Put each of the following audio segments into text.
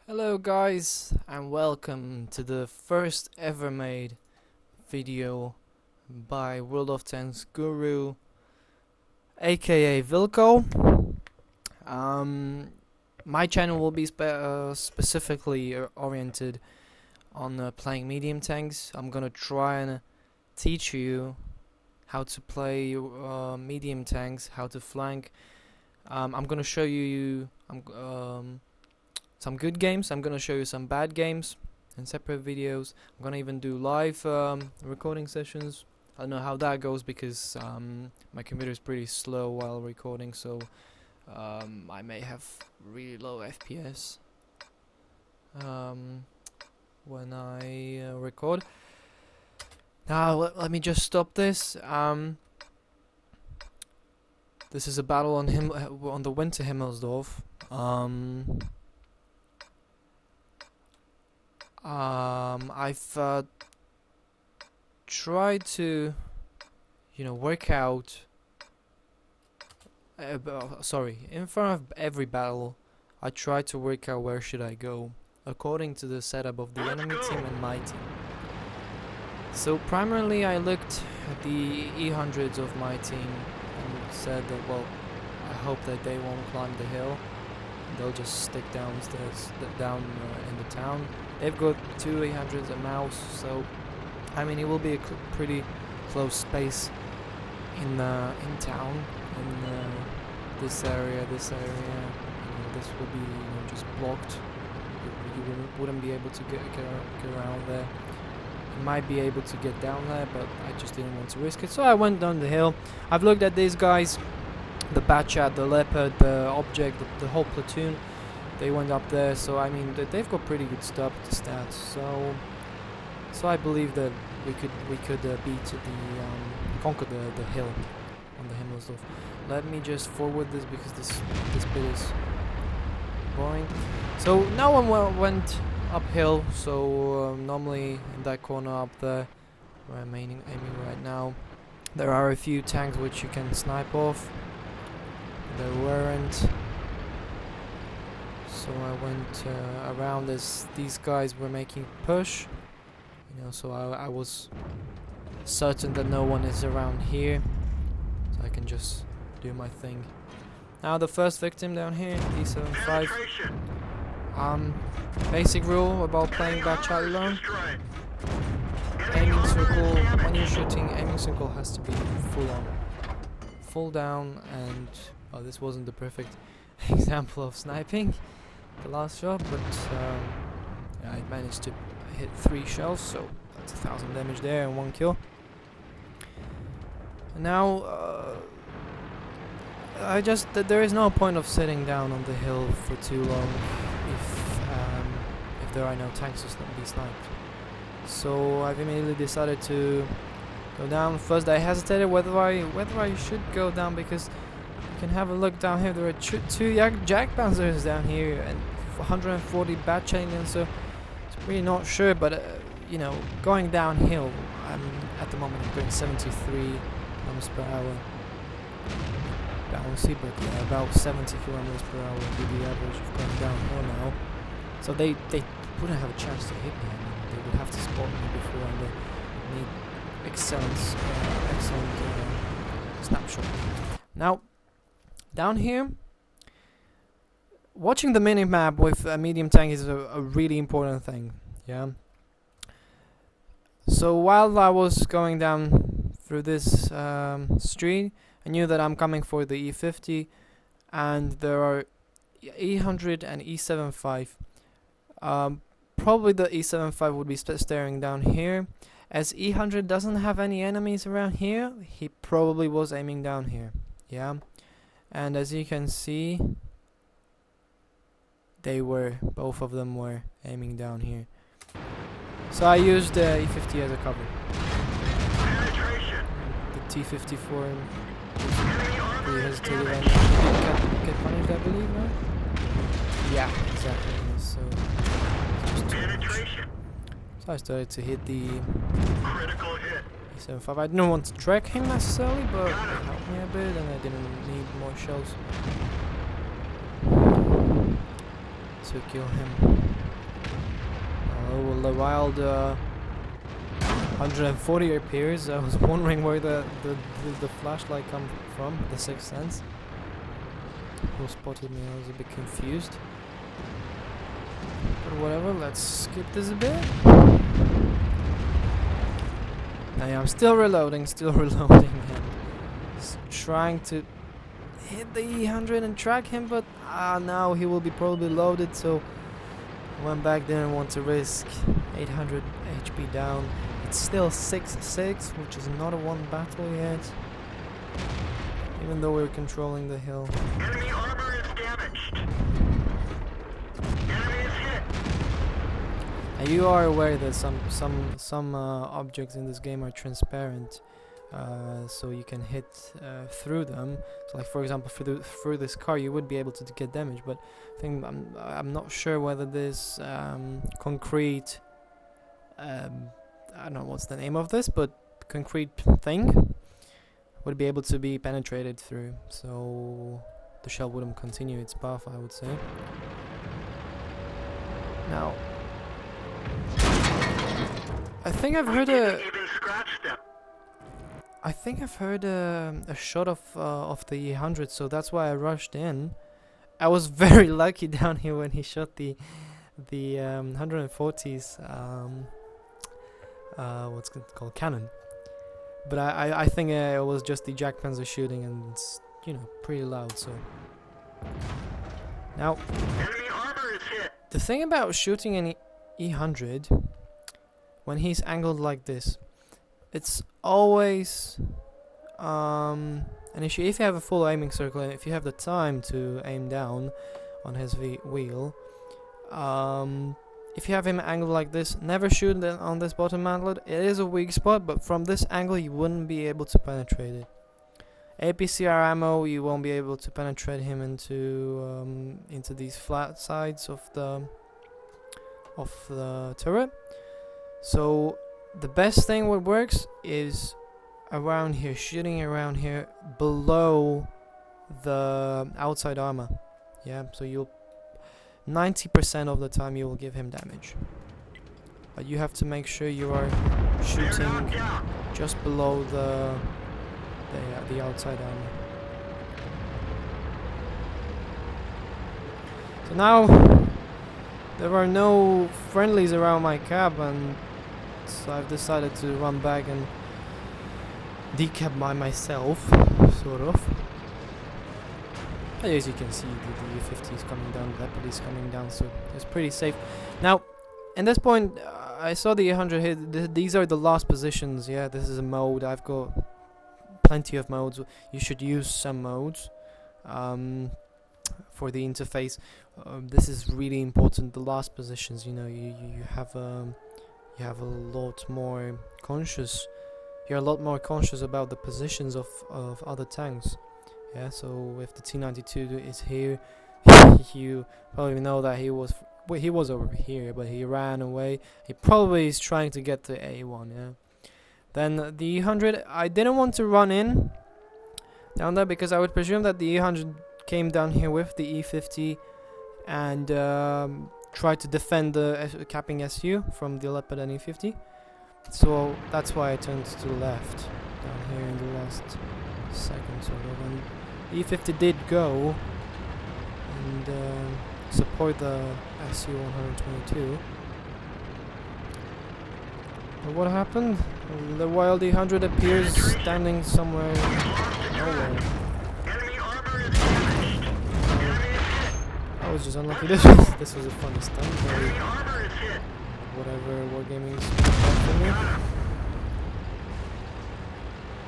Hello guys, and welcome to the first ever made video by World of Tanks Guru, aka Vilko. My channel will be specifically oriented on playing medium tanks. I'm gonna try and teach you how to play medium tanks, how to flank. I'm gonna show you some good games. I'm gonna show you some bad games in separate videos. I'm gonna even do live recording sessions. I don't know how that goes because my computer is pretty slow while recording, so I may have really low FPS when I record. Now let me just stop this. This is a battle on the Winter Himmelsdorf. I've tried to, work out. In front of every battle, I try to work out where should I go, according to the setup of the enemy team and my team. So primarily, I looked at the E100s of my team and said that, well, I hope that they won't climb the hill. They'll just stick downstairs, down in the town. They've got two 800s, a mouse, so I mean it will be a pretty close space in town, in this area. This will be just blocked. You wouldn't be able to get around there. You might be able to get down there, but I just didn't want to risk it, so I went down the hill. I've looked at these guys. The Batchat, the Leopard, the Object, the whole platoon, they went up there. So I mean, they've got pretty good stats. So I believe that we could conquer the hill on the Himmelsdorf. Let me just forward this because this bit is boring. So no one went uphill. So normally in that corner up there, where I'm aiming right now, there are a few tanks which you can snipe off. There weren't, so I went around as these guys were making push, so I was certain that no one is around here, so I can just do my thing. Now the first victim down here, D75. Basic rule about playing Batchat alone: aiming circle, when you're shooting, aiming circle has to be full on, full down, and this wasn't the perfect example of sniping the last shot, but I managed to hit 3 shells, so that's 1,000 damage there and 1 kill. And now there is no point of sitting down on the hill for too long if there are no tanks to be sniped. So I've immediately decided to go down. First I hesitated whether I should go down, because you can have a look down here. There are two Jack Panzers down here and 140 bat chains, so it's really not sure. But going downhill, at the moment I'm going 73 kilometers per hour. Bouncy, but yeah, about 70 kilometers per hour would be the average of going downhill now. So they wouldn't have a chance to hit me. I mean, they would have to spot me before, and they need excellent snapshot. Now, down here, watching the minimap with a medium tank is a really important thing, yeah? So while I was going down through this street, I knew that I'm coming for the E50, and there are E100 and E75. Probably the E75 would be staring down here. As E100 doesn't have any enemies around here, he probably was aiming down here, yeah? And as you can see, both of them were aiming down here. So I used the E50 as a cover. The T-54 really hesitated and didn't get punished, I believe, right? Yeah, exactly. So I started to hit the critical hit. E75. I didn't want to track him necessarily, but it helped me a bit, and I didn't need more shells to kill him. the wild 140 appears. I was wondering where the flashlight come from, the sixth sense. Who spotted me? I was a bit confused. But whatever, let's skip this a bit. Now yeah, I'm still reloading and trying to hit the E100 and track him, but now he will be probably loaded, so I went back there and want to risk 800 HP down. It's still 6-6, which is not a one battle yet, even though we're controlling the hill. Enemy armor is damaged. Enemy is hit. Now you are aware that some objects in this game are transparent, so you can hit through them. So, like for example, through this car, you would be able to get damage. But I think I'm not sure whether this concrete, I don't know what's the name of this, but concrete thing would be able to be penetrated through. So the shell wouldn't continue its path, I would say. Now, I think I've heard a shot of the E100, so that's why I rushed in. I was very lucky down here when he shot the 140's what's it called, cannon. But I think it was just the Jack Panzer shooting, and it's, you know, pretty loud. So now, Enemy armor is hit. the thing about shooting an E100 when he's angled like this, it's always an issue. If you have a full aiming circle and if you have the time to aim down on his wheel, if you have him angled like this, never shoot on this bottom mantlet. It is a weak spot, but from this angle you wouldn't be able to penetrate it. APCR ammo, you won't be able to penetrate him into these flat sides of the turret. So the best thing what works is around here, shooting around here below the outside armor. Yeah, so you'll 90% of the time you will give him damage, but you have to make sure you are shooting just below the outside armor. So now there are no friendlies around my cab, and so I've decided to run back and decab by myself, sort of. As you can see, the U50 is coming down, the Leopard is coming down, so it's pretty safe. Now, at this point, I saw the 800 hit. These are the last positions. Yeah, this is a mode. I've got plenty of modes. You should use some modes for the interface. This is really important. The last positions, you know, you have a lot more conscious. You're a lot more conscious about the positions of other tanks. Yeah, so if the T-92 is here, you probably know that he was over here, but he ran away. He probably is trying to get to A1. Yeah. Then the E100, I didn't want to run in down there because I would presume that the E100 came down here with the E50 and tried to defend the capping SU from the Leopard and E50. So that's why I turned to the left down here in the last second, sort of. And E50 did go and support the SU-122. But what happened? The wild E100 appears standing somewhere nowhere. I was just unlucky. This was a funny stunt. Whatever wargaming is for me.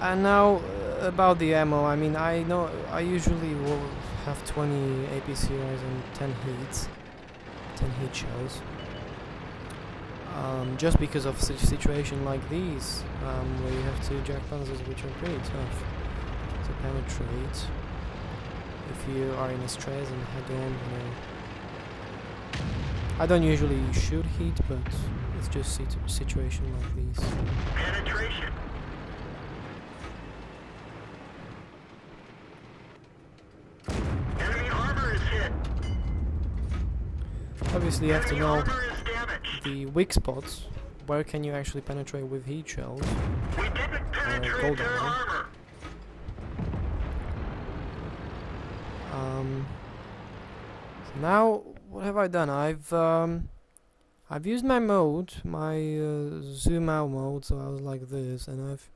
And now about the ammo. I mean, I know I usually will have 20 APCRs and 10 heat shells. Just because of such situation like these, where you have two Jack Panzers which are pretty tough to penetrate. If you are in a stress and head on, you know. I don't usually shoot heat, but it's just situation like these. Penetration. Enemy armor is hit. Obviously, you have to know the weak spots. Where can you actually penetrate with heat shells? We didn't penetrate gold their armor. armor. So now, what have I done? I've used my mode, my zoom out mode, so I was like this, and I've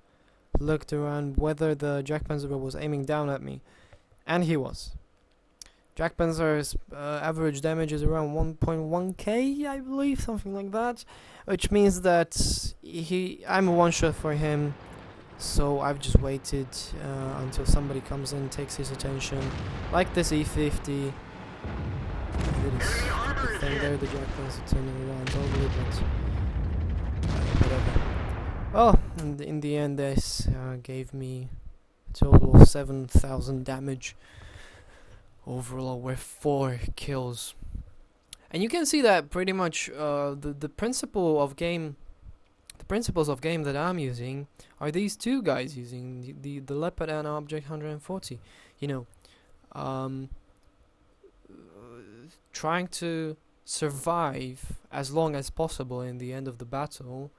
looked around whether the Jack Panzer was aiming down at me, and he was. Jack Panzer's average damage is around 1.1k, I believe, something like that, which means that I'm a one-shot for him, so I've just waited until somebody comes in, takes his attention, like this E50. It is Enemy armor the is thing there, hit. the Jack Panzer turning around totally, but whatever. Well, in the end, this gave me a total of 7,000 damage overall with 4 kills. And you can see that pretty much the principles of game that I'm using are these two guys using the Leopard and Object 140. You know, trying to survive as long as possible in the end of the battle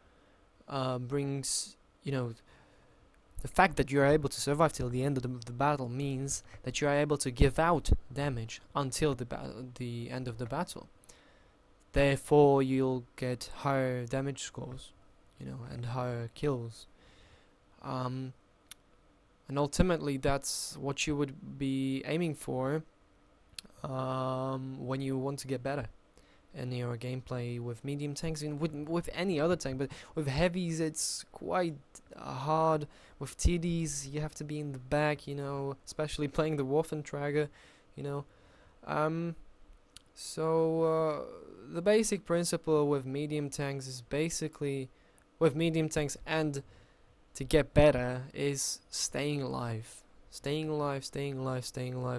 brings, the fact that you're able to survive till the end of the battle means that you are able to give out damage until the end of the battle. Therefore, you'll get higher damage scores, and higher kills. And ultimately, that's what you would be aiming for when you want to get better in your gameplay with medium tanks and with any other tank, but with heavies it's quite hard. With TDs you have to be in the back, especially playing the Waffentrager, so the basic principle with medium tanks is basically, with medium tanks and to get better, is staying alive. Staying alive,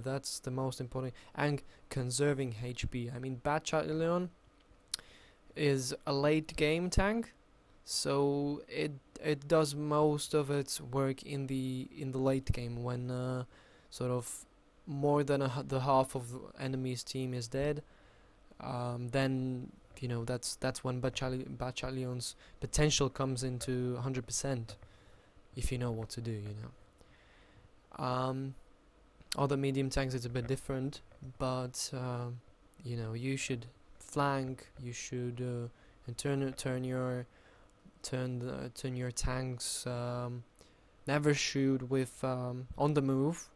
that's the most important, and conserving HP. I mean, Battalion is a late game tank, so it does most of its work in the late game when sort of more than the half of the enemy's team is dead. Then that's when Battalion's potential comes into 100%, if you know what to do. Other medium tanks it's a bit different, but you should flank. You should turn your tanks. Never shoot with on the move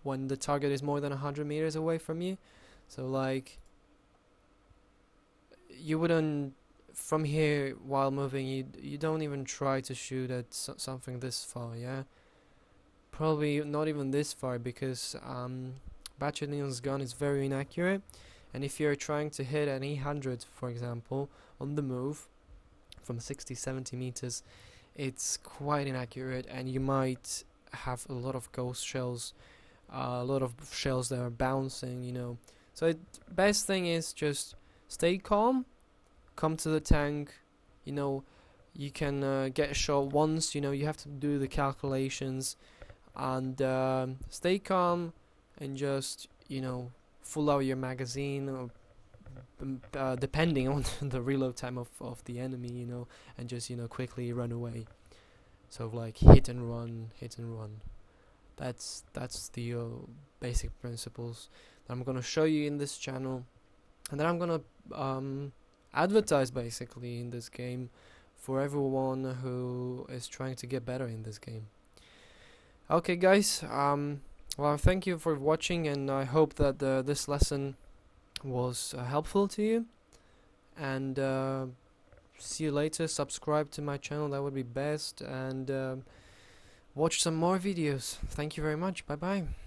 when the target is more than 100 meters away from you. So like you wouldn't, from here while moving, you don't even try to shoot at something this far. Yeah. Probably not even this far, because Battalion's gun is very inaccurate, and if you're trying to hit an E100, for example, on the move from 60-70 meters, it's quite inaccurate, and you might have a lot of ghost shells, a lot of shells that are bouncing. So best thing is just stay calm, come to the tank. You can get shot once. You have to do the calculations. And stay calm and just full out your magazine, or depending on the reload time of the enemy, and just quickly run away. So like hit and run. That's the basic principles that I'm gonna show you in this channel, and then I'm gonna advertise basically in this game for everyone who is trying to get better in this game. Okay guys, well, thank you for watching, and I hope that this lesson was helpful to you, and see you later. Subscribe to my channel, that would be best, and watch some more videos. Thank you very much. Bye bye.